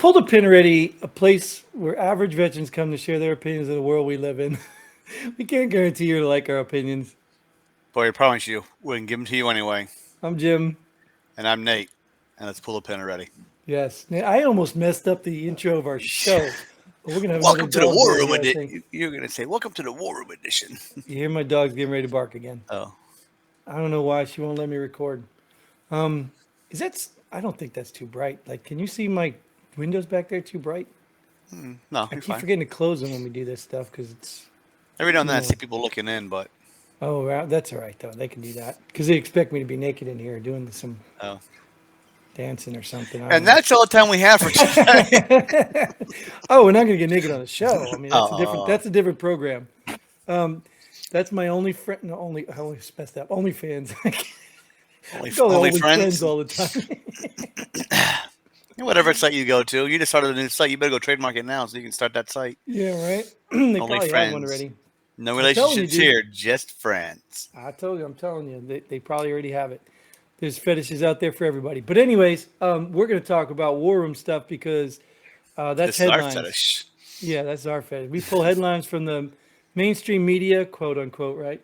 Pull the pin already, a place where average veterans come to share their opinions of the world we live in. We can't guarantee you to like our opinions. Boy, I promise you, wouldn't give them to you anyway. I'm Jim. And I'm Nate. And let's pull a pin already. Yes. Now, I almost messed up the intro of our show. But we're going to have another Welcome to the dog War bark Room here, I edition. think. You're going to say, welcome to the War Room edition. You hear my dog's getting ready to bark again. Oh, I don't know why she won't let me record. Is that, I don't think that's too bright. Like, can you see my windows back there too bright? no, I you're keep fine. forgetting to close them when we do this stuff because it's, Every now and then I know. see people looking in, but Oh, well, that's all right, though. They can do that because they expect me to be naked in here doing some oh. dancing or something. I don't And know. that's all the time we have for today. Oh, we're not going to get naked on the show. I mean, that's a different. Oh, That's a different program. Um, that's my only friend. No, only I only messed up. Only fans. I call it only only friends friends. all the time. Whatever site you go to, you just started a new site. You better go trademark it now so you can start that site. Yeah, right. They Only probably have one friends. already. No I'm telling you, relationships dude. here, just friends. I told you. I'm telling you. They probably already have it. There's fetishes out there for everybody. But anyways, we're going to talk about war room stuff because that's This is our headlines. fetish. Yeah, that's our fetish. We pull headlines from the mainstream media, quote unquote, right?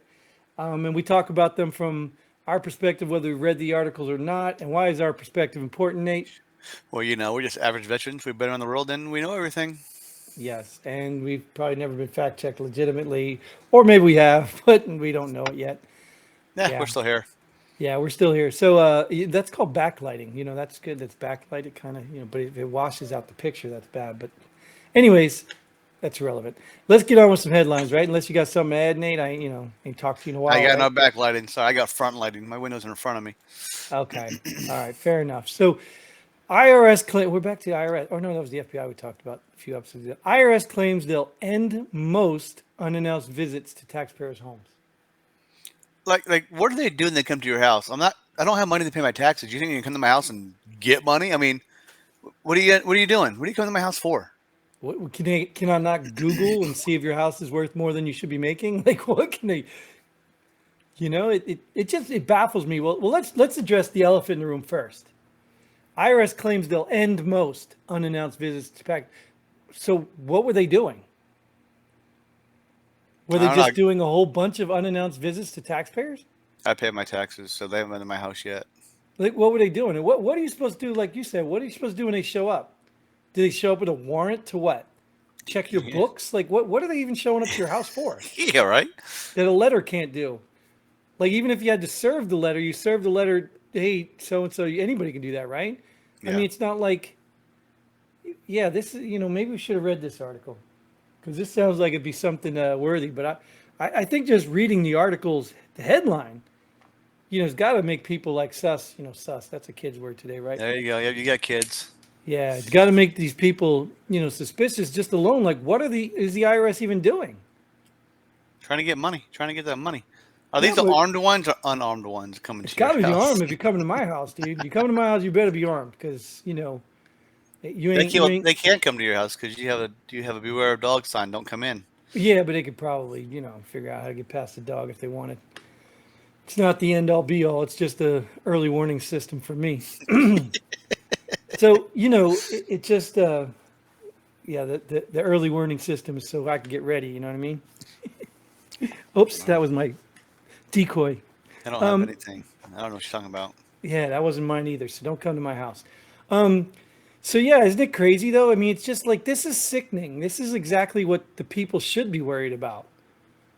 And we talk about them from our perspective, whether we read the articles or not. And why is our perspective important, Nate? Well, we're just average veterans. We've been around the world and we know everything. Yes, and we've probably never been fact checked legitimately, or maybe we have, but we don't know it yet. Yeah, we're Yeah, still here. yeah, we're still here. So that's called backlighting. That's good. That's backlighted, kind of. But if it washes out the picture, that's bad. But anyways, that's irrelevant. Let's get on with some headlines, right? Unless you got something to add, Nate. Ain't talked to you in a I while, got no right? backlighting. Sorry, I got front lighting. My window's in front of me. Okay. All right. Fair enough. So IRS claim. We're back to the IRS. Oh no, that was the FBI we talked about a few episodes ago. IRS claims they'll end most unannounced visits to taxpayers' homes. Like, what are they doing? When they come to your house. I don't have money to pay my taxes. You think you can come to my house and get money? I mean, what are you doing? What are you coming to my house for? What can I not Google and see if your house is worth more than you should be making? Like what can they? It baffles me. Well, let's address the elephant in the room first. IRS claims they'll end most unannounced visits to tax. So what were they doing? Were I they don't just know. doing a whole bunch of unannounced visits to taxpayers? I pay my taxes, so they haven't been to my house yet. Like, what were they doing? And what are you supposed to do? Like you said, what are you supposed to do when they show up? Do they show up with a warrant to what? Check your Yeah, books? Like, what are they even showing up to your house for? yeah, right. That a letter can't do. Like, even if you had to serve the letter, you serve the letter, hey, so and so, anybody can do that, right? I Yeah, mean, it's not like, yeah, this is, maybe we should have read this article because this sounds like it'd be something worthy. But I think just reading the articles, the headline, it's got to make people like sus, sus, that's a kid's word today, right? there you go. Yeah, you got kids Yeah, it's got to make these people, suspicious just alone. Like, is the IRS even doing? trying to get money, trying to get that money. Are Yeah, these the but armed ones or unarmed ones coming it's to your got to be the house? arm if you're coming to my house, dude. You come to my house, you better be armed because, you ain't. They can't come to your house because you have a beware of dog sign. Don't come in. Yeah, but they could probably, figure out how to get past the dog if they wanted. It's not the end all be all. It's just a early warning system for me. So, it just, yeah, the early warning system is so I can get ready. You know what I mean? Oops, that was my decoy. I don't have anything. I don't know what you're talking about. Yeah, that wasn't mine either. So don't come to my house. So yeah, isn't it crazy though? I mean, it's just like this is sickening. This is exactly what the people should be worried about.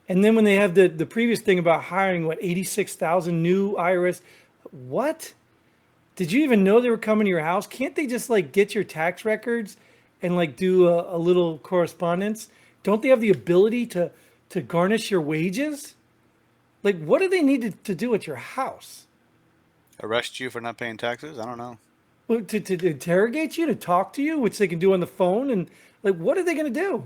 And then when they have the previous thing about hiring 86,000 new IRS, what? Did you even know they were coming to your house? Can't they just like get your tax records and like do a little correspondence? Don't they have the ability to garnish your wages? Like, what do they need to do at your house? Arrest you for not paying taxes? I don't know. Well, to interrogate you, to talk to you, which they can do on the phone, and like, what are they going to do?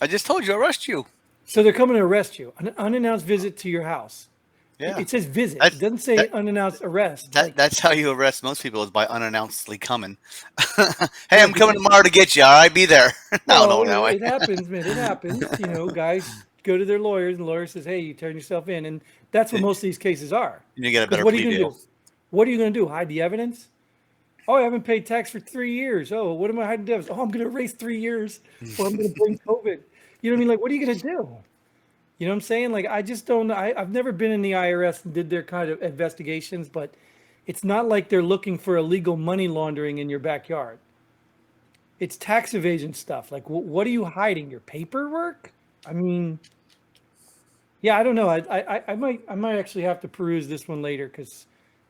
I just told you, arrest you. So they're coming to arrest you, an unannounced visit to your house. Yeah, It says visit. It that's doesn't say that, unannounced arrest. that Like, that's how you arrest most people is by unannouncedly coming. Hey, yeah, I'm coming tomorrow to get you. All right, be there. No, well, no, no way. it happens, man. It happens. Guys go to their lawyers, and the lawyer says, "Hey, you turn yourself in," and that's what most of these cases are. You get a Because better what are you plea going to deal. do? What are you going to do? Hide the evidence? Oh, I haven't paid tax for 3 years. Oh, what am I hiding devs? Oh, I'm going to erase 3 years, or I'm going to bring COVID. You know what I mean? Like, what are you going to do? You know what I'm saying? Like, I just don't know. I've never been in the IRS and did their kind of investigations, but it's not like they're looking for illegal money laundering in your backyard. It's tax evasion stuff. Like, what are you hiding? Your paperwork? I mean, yeah, I don't know. I might actually have to peruse this one later because,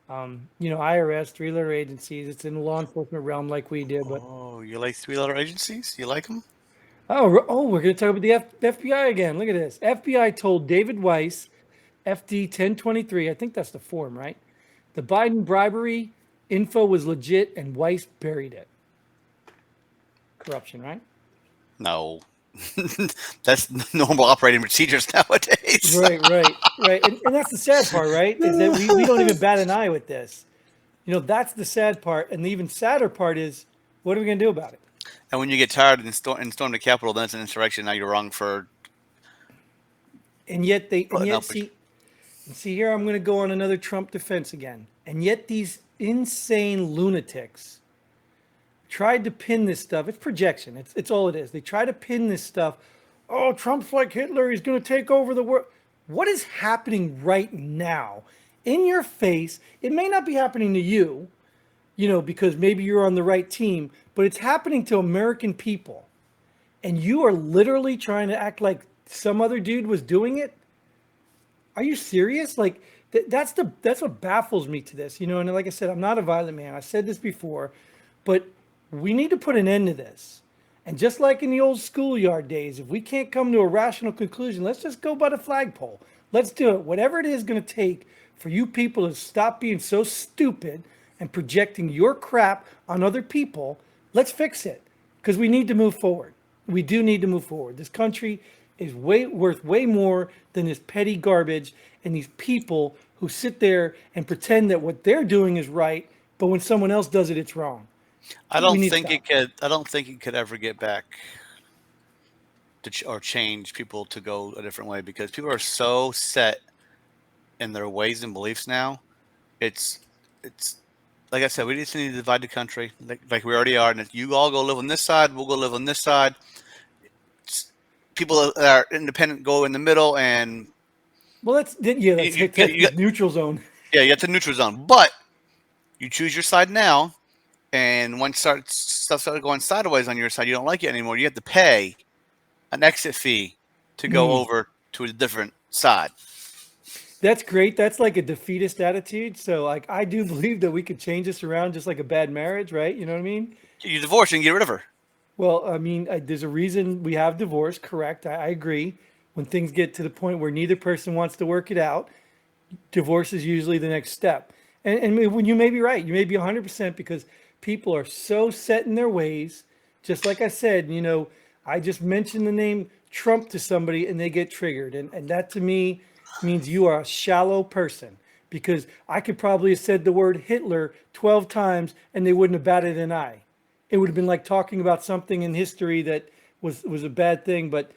IRS, three-letter agencies. It's in the law enforcement realm like we did, but Oh, you like three-letter agencies? You like them? we're going to talk about the FBI again. Look at this. FBI told David Weiss, FD 1023. I think that's the form, right? The Biden bribery info was legit, and Weiss buried it. Corruption, right? No. That's normal operating procedures nowadays. Right. And that's the sad part, right? Is that we don't even bat an eye with this. That's the sad part. And the even sadder part is, what are we going to do about it? And when you get tired and storm the Capitol, then it's an insurrection. Now you're wrong for And yet putting up. see here, I'm going to go on another Trump defense again. And yet these insane lunatics tried to pin this stuff. It's projection. It's all it is. They try to pin this stuff. Oh, Trump's like Hitler. He's going to take over the world. What is happening right now in your face? It may not be happening to you, because maybe you're on the right team, but it's happening to American people. And you are literally trying to act like some other dude was doing it. Are you serious? Like that's what baffles me to this, And like I said, I'm not a violent man. I said this before, but we need to put an end to this. And just like in the old schoolyard days, if we can't come to a rational conclusion, let's just go by the flagpole. Let's do it. Whatever it is going to take for you people to stop being so stupid and projecting your crap on other people, let's fix it because we need to move forward. We do need to move forward. This country is worth way more than this petty garbage and these people who sit there and pretend that what they're doing is right, but when someone else does it, it's wrong. I don't think it could. I don't think it could ever get back to or change people to go a different way because people are so set in their ways and beliefs now. It's like I said, we just need to divide the country like we already are. And if you all go live on this side, we'll go live on this side. People that are independent go in the middle, and that's neutral zone. Yeah, you get the neutral zone, but you choose your side now. And once stuff started going sideways on your side, you don't like it anymore. You have to pay an exit fee to go over to a different side. That's great. That's like a defeatist attitude. So, like, I do believe that we could change this around, just like a bad marriage, right? You know what I mean? You divorce and get rid of her. Well, I mean, there's a reason we have divorce. Correct. I agree. When things get to the point where neither person wants to work it out, divorce is usually the next step. And when you may be right, you may be 100% because people are so set in their ways. Just like I said, I just mentioned the name Trump to somebody and they get triggered. And that to me means you are a shallow person because I could probably have said the word Hitler 12 times and they wouldn't have batted an eye. It would have been like talking about something in history that was a bad thing, but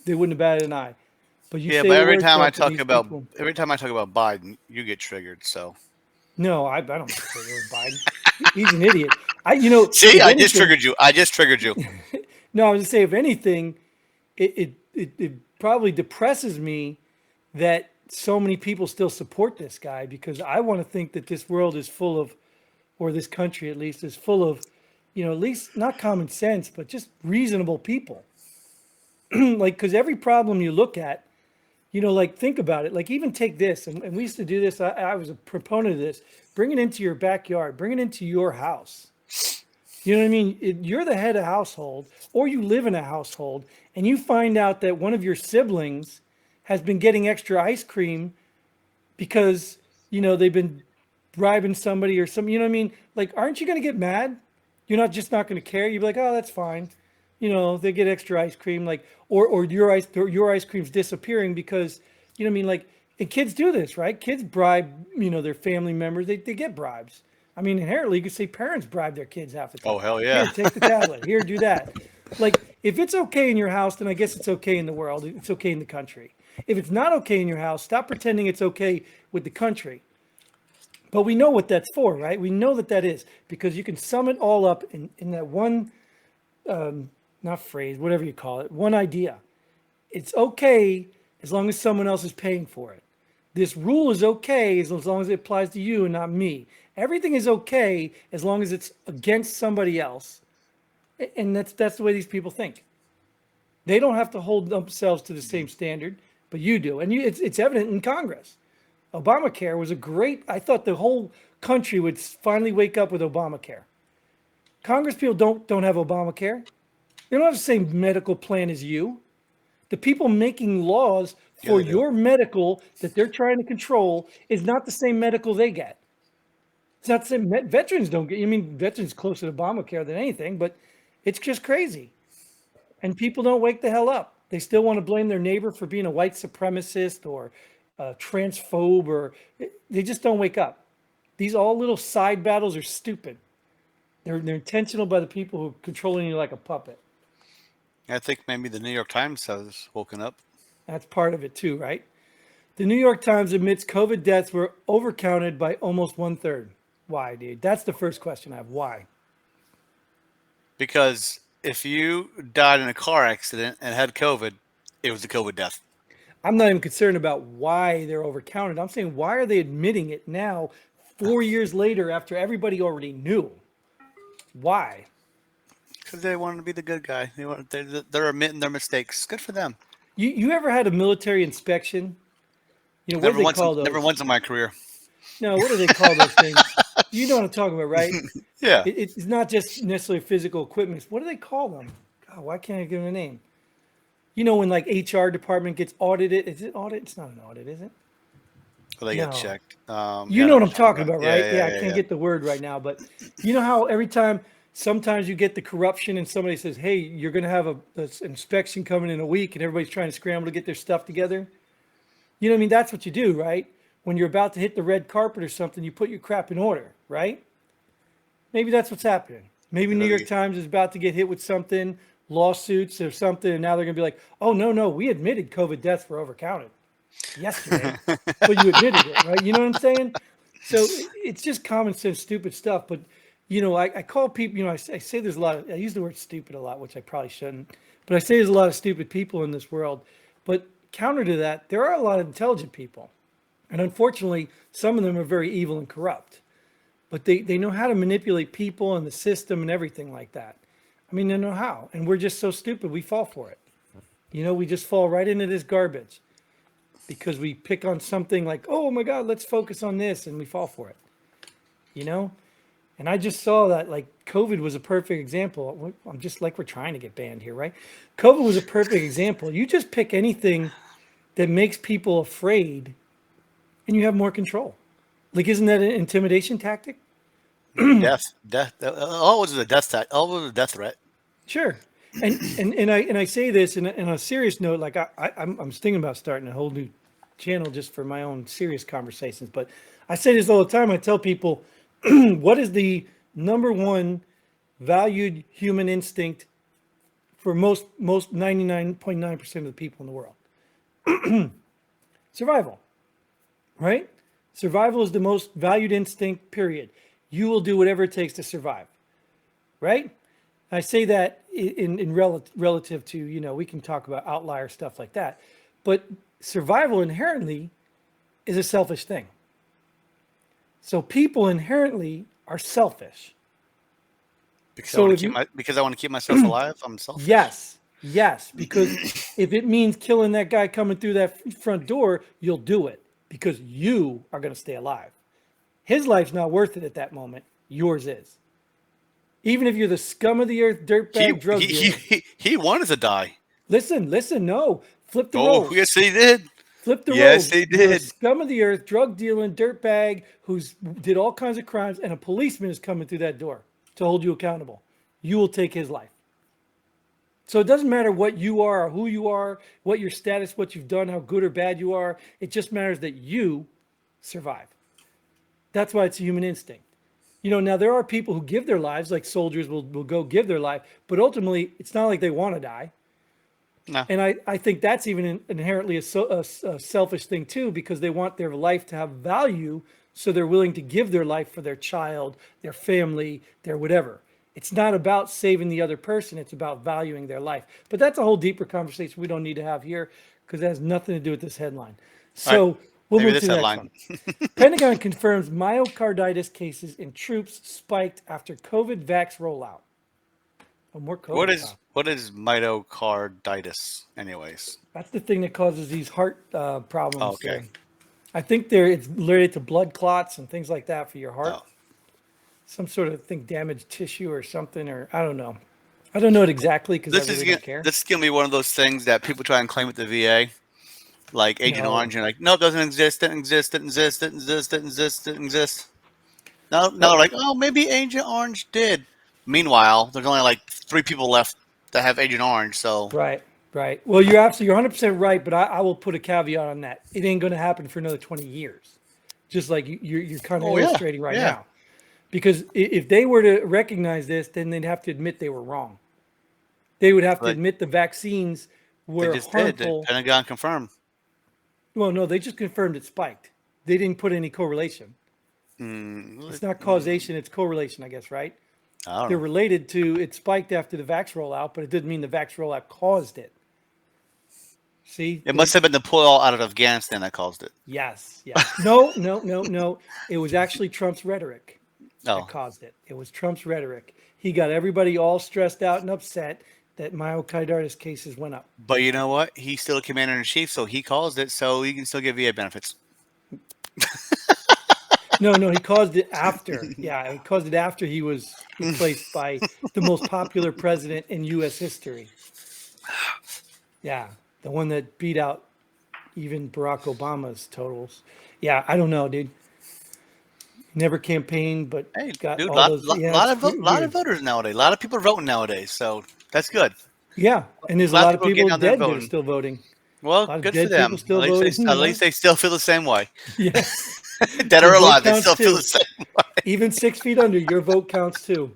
they wouldn't have batted an eye. But but every time I talk about Biden, you get triggered. So no, I don't get triggered with Biden. He's an idiot. See, I just triggered you. No, I was gonna say, if anything, it probably depresses me that so many people still support this guy because I want to think that this world is full of, or this country at least is full of, at least not common sense, but just reasonable people. Like, because every problem you look at, like think about it. Like even take this, and we used to do this. I was a proponent of this. Bring it into your backyard. Bring it into your house. You know what I mean? You're the head of household, or you live in a household, and you find out that one of your siblings has been getting extra ice cream because they've been bribing somebody or something. You know what I mean? Like, aren't you going to get mad? You're not going to care. You'd be like, oh, that's fine. They get extra ice cream, like, or your ice cream's disappearing because, you know what I mean? Like, and kids do this, right? Kids bribe, their family members. They get bribes. I mean, inherently, you could say parents bribe their kids half the time. Oh, hell yeah. Here, take the tablet. Here, do that. Like, if it's okay in your house, then I guess it's okay in the world. It's okay in the country. If it's not okay in your house, stop pretending it's okay with the country. But we know what that's for, right? We know that that is because you can sum it all up in that one, not phrase, whatever you call it, one idea. It's okay as long as someone else is paying for it. This rule is okay as long as it applies to you and not me. Everything is okay as long as it's against somebody else. And that's the way these people think. They don't have to hold themselves to the same standard, but you do. And it's evident in Congress. Obamacare was a great, I thought the whole country would finally wake up with Obamacare. Congress people don't have Obamacare. They don't have the same medical plan as you. The people making laws for your medical that they're trying to control is not the same medical they get. It's not the same. Veterans don't get, I mean, veterans closer to Obamacare than anything, but it's just crazy. And people don't wake the hell up. They still want to blame their neighbor for being a white supremacist or a transphobe, or they just don't wake up. These all little side battles are stupid. They're intentional by the people who are controlling you like a puppet. I think maybe the New York Times has woken up. That's part of it too, right? The New York Times admits COVID deaths were overcounted by almost 1/3. Why, dude? That's the first question I have. Why? Because if you died in a car accident and had COVID, it was a COVID death. I'm not even concerned about why they're overcounted. I'm saying, why are they admitting it now, 4 years later, after everybody already knew? Why? Because they want to be the good guy. They're admitting their mistakes. Good for them. You ever had a military inspection? You know, what do they call those? Never once in my career. No, what do they call those things? You know what I'm talking about, right? Yeah. It's not just necessarily physical equipment. What do they call them? God, why can't I give them a name? You know, when like HR department gets audited, is it audit? It's not an audit, is it? Well, they get checked. You know what I'm talking about, right? Yeah, I can't get the word right now, but you know how every time, sometimes you get the corruption and somebody says, hey, you're going to have an inspection coming in a week, and everybody's trying to scramble to get their stuff together. You know what I mean? That's what you do, right? When you're about to hit the red carpet or something, you put your crap in order, right? Maybe that's what's happening. Maybe New York Times is about to get hit with something, lawsuits or something, and now they're going to be like, oh, no, we admitted COVID deaths were overcounted yesterday, but you admitted it, right? You know what I'm saying? So it's just common sense, stupid stuff. But, you know, I call people, you know, I say there's a lot of, I use the word stupid a lot, which I probably shouldn't, but I say there's a lot of stupid people in this world. But counter to that, there are a lot of intelligent people. And unfortunately, some of them are very evil and corrupt. But they know how to manipulate people and the system and everything like that. I mean, they know how. And we're just so stupid, we fall for it. You know, we just fall right into this garbage because we pick on something like, oh my God, let's focus on this, and we fall for it. You know? And I just saw that, like, COVID was a perfect example. I'm just like, we're trying to get banned here, right? COVID was a perfect example. You just pick anything that makes people afraid and you have more control. Like, isn't that an intimidation tactic? Death. All was a death tactic. All was a death threat. Sure. And I say this in a serious note, like I'm thinking about starting a whole new channel just for my own serious conversations. But I say this all the time. I tell people, what is the number one valued human instinct for most 99.9% of the people in the world? Survival, right? Survival is the most valued instinct, period. You will do whatever it takes to survive, right? I say that in relative to, you know, we can talk about outlier stuff like that, but survival inherently is a selfish thing. So people inherently are selfish. Because I want to keep myself alive, I'm selfish. Yes, because if it means killing that guy coming through that front door, you'll do it because you are going to stay alive. His life's not worth it at that moment. Yours is. Even if you're the scum of the earth, dirtbag drug dealer. He wanted to die. Listen, no. Flip the roles. Oh, yes, he did. Flip the roles. Yes, he did. You're a scum of the earth, drug dealing, dirtbag, who's did all kinds of crimes, and a policeman is coming through that door to hold you accountable. You will take his life. So it doesn't matter what you are or who you are, what your status, what you've done, how good or bad you are. It just matters that you survive. That's why it's a human instinct. You know, now there are people who give their lives, like soldiers will go give their life, but ultimately it's not like they want to die. No. And I think that's even inherently a selfish thing too, because they want their life to have value So they're willing to give their life for their child, their family, their whatever. It's not about saving the other person. It's about valuing their life. But that's a whole deeper conversation we don't need to have here because it has nothing to do with this headline. All right. So we'll Maybe move this to the next headline. one. Pentagon confirms myocarditis cases in troops spiked after COVID vax rollout. Oh, more COVID stuff. What is myocarditis, anyways? That's the thing that causes these heart problems. Okay. I think it's related to blood clots and things like that for your heart. Oh. Some sort of damaged tissue or something, or I don't know. I don't know it exactly because I really don't care. This is gonna be one of those things that people try and claim at the VA, like Agent No. Orange, and like, no, it doesn't exist, didn't exist, didn't exist, didn't exist, didn't exist, didn't exist. Now they're like, oh, maybe Agent Orange did. Meanwhile, there's only like 3 people left that have Agent Orange, so Right. Well, you're 100% right, but I will put a caveat on that. It ain't going to happen for another 20 years, just like you're kind of illustrating right now. Because if they were to recognize this, then they'd have to admit they were wrong. They would have to admit the vaccines were harmful. The Pentagon confirmed. Well, no, they just confirmed it spiked. They didn't put any correlation. It's not causation, it's correlation, I guess, right? They're related to it spiked after the vax rollout, but it didn't mean the vax rollout caused it. See? It must have been the pull out of Afghanistan that caused it. Yes. No. It was actually Trump's rhetoric that caused it. It was Trump's rhetoric. He got everybody all stressed out and upset that myocarditis cases went up. But you know what? He's still a commander-in-chief, so he caused it, so he can still get VA benefits. No, he caused it after. Yeah, he caused it after he was replaced by the most popular president in U.S. history. Yeah, the one that beat out even Barack Obama's totals. Yeah, I don't know, dude. Never campaigned, but got dude, all lot those. of voters nowadays. A lot of people are voting nowadays, so that's good. Yeah, and there's a lot of people dead that are still voting. Well, good for them. At least they still feel the same way. Yes. Dead or alive, they still feel the same way. Even 6 feet under, your vote counts too.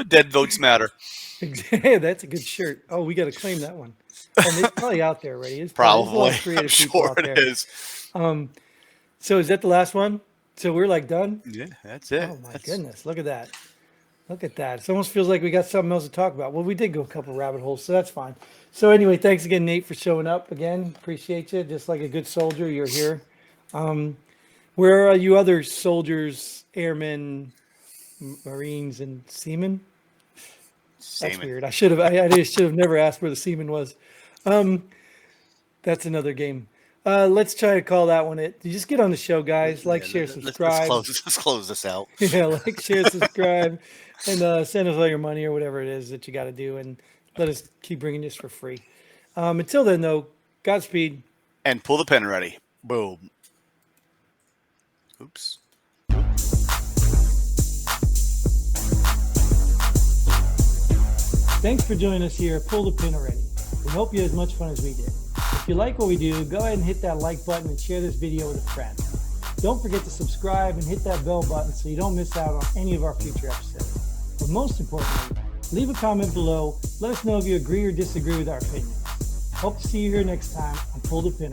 Dead votes matter. That's a good shirt. Oh, we got to claim that one. And it's probably out there already. It's probably. I'm sure it is. So is that the last one? So we're like done? Yeah, that's it. Oh my goodness. Look at that. Look at that. It almost feels like we got something else to talk about. Well, we did go a couple rabbit holes, so that's fine. So anyway, thanks again, Nate, for showing up again. Appreciate you. Just like a good soldier, you're here. Where are you other soldiers, airmen, Marines, and seamen? That's weird. I should have never asked where the seaman was. That's another game. Let's try to call that one it. You just get on the show, guys. Like, share, subscribe. Let's close this out. Yeah, like, share, subscribe, and send us all your money or whatever it is that you got to do, and let us keep bringing this for free. Until then, though, Godspeed. And pull the pin ready. Boom. Oops. Thanks for joining us here at Pull the Pin Already. We hope you had as much fun as we did. If you like what we do, go ahead and hit that like button and share this video with a friend. Don't forget to subscribe and hit that bell button so you don't miss out on any of our future episodes. But most importantly, leave a comment below. Let us know if you agree or disagree with our opinions. Hope to see you here next time on Pull the Pin Already.